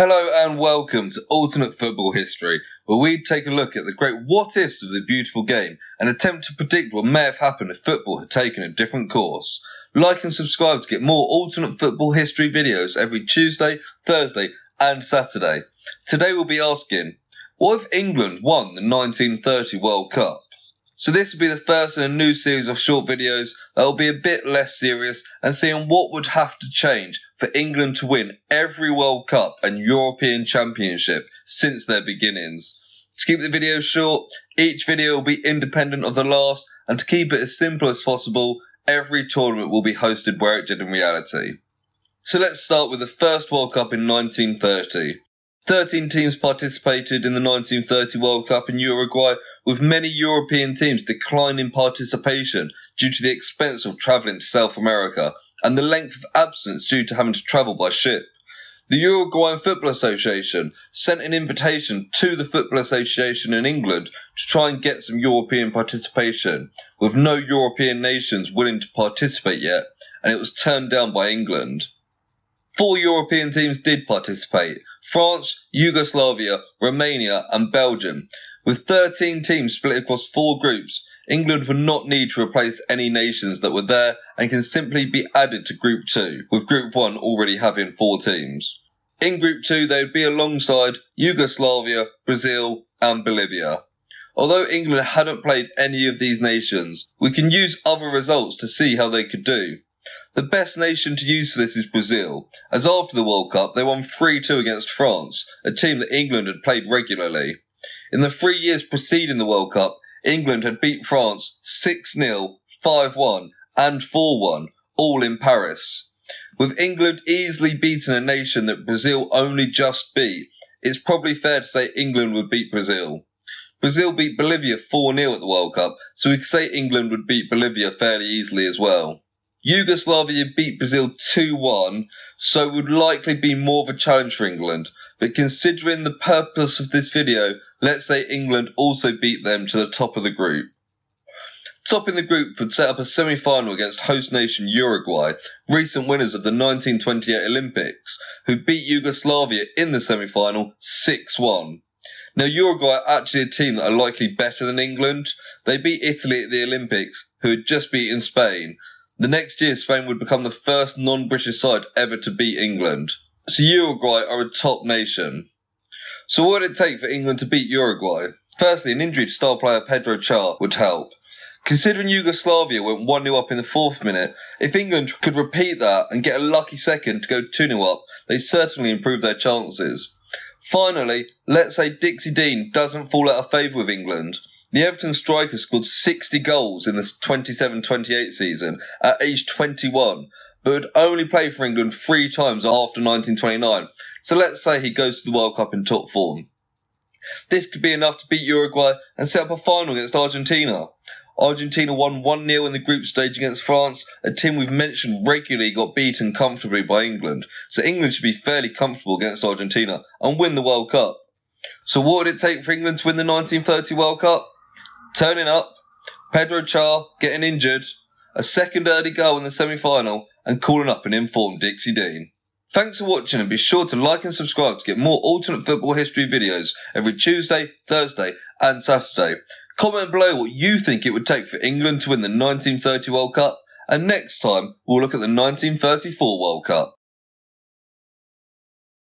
Hello and welcome to Alternate Football History, where we take a look at the great what-ifs of the beautiful game and attempt to predict what may have happened if football had taken a different course. Like and subscribe to get more alternate football history videos every Tuesday, Thursday and Saturday. Today we'll be asking, what if England won the 1930 World Cup? So this will be the first in a new series of short videos that will be a bit less serious and seeing what would have to change for England to win every World Cup and European Championship since their beginnings. To keep the video short, each video will be independent of the last, and to keep it as simple as possible, every tournament will be hosted where it did in reality. So let's start with the first World Cup in 1930. 13 teams participated in the 1930 World Cup in Uruguay, with many European teams declining participation due to the expense of travelling to South America and the length of absence due to having to travel by ship. The Uruguayan Football Association sent an invitation to the Football Association in England to try and get some European participation, with no European nations willing to participate yet, and it was turned down by England. 4 European teams did participate: France, Yugoslavia, Romania and Belgium. With 13 teams split across 4 groups, England would not need to replace any nations that were there and can simply be added to Group 2, with Group 1 already having 4 teams. In Group 2 they would be alongside Yugoslavia, Brazil and Bolivia. Although England hadn't played any of these nations, we can use other results to see how they could do. The best nation to use for this is Brazil, as after the World Cup they won 3-2 against France, a team that England had played regularly. In the 3 years preceding the World Cup, England had beat France 6-0, 5-1 and 4-1, all in Paris. With England easily beating a nation that Brazil only just beat, it's probably fair to say England would beat Brazil. Brazil beat Bolivia 4-0 at the World Cup, so we could say England would beat Bolivia fairly easily as well. Yugoslavia beat Brazil 2-1, so would likely be more of a challenge for England, but considering the purpose of this video, let's say England also beat them to the top of the group. Topping the group would set up a semi-final against host nation Uruguay, recent winners of the 1928 Olympics, who beat Yugoslavia in the semi-final 6-1. Now Uruguay are actually a team that are likely better than England. They beat Italy at the Olympics, who had just beaten Spain. The next year Spain would become the first non-British side ever to beat England. So Uruguay are a top nation. So what would it take for England to beat Uruguay? Firstly, an injury to star player Pedro Char would help. Considering Yugoslavia went 1-0 up in the 4th minute, if England could repeat that and get a lucky second to go 2-0 up, they certainly improve their chances. Finally, let's say Dixie Dean doesn't fall out of favour with England. The Everton striker scored 60 goals in the 27-28 season at age 21, but would only play for England 3 times after 1929, so let's say he goes to the World Cup in top form. This could be enough to beat Uruguay and set up a final against Argentina. Argentina won 1-0 in the group stage against France, a team we've mentioned regularly got beaten comfortably by England, so England should be fairly comfortable against Argentina and win the World Cup. So what would it take for England to win the 1930 World Cup? Turning up, Pedro Char getting injured, a second early goal in the semi-final and calling up an informed Dixie Dean. Thanks for watching and be sure to like and subscribe to get more alternate football history videos every Tuesday, Thursday and Saturday. Comment below what you think it would take for England to win the 1930 World Cup, and next time we'll look at the 1934 World Cup.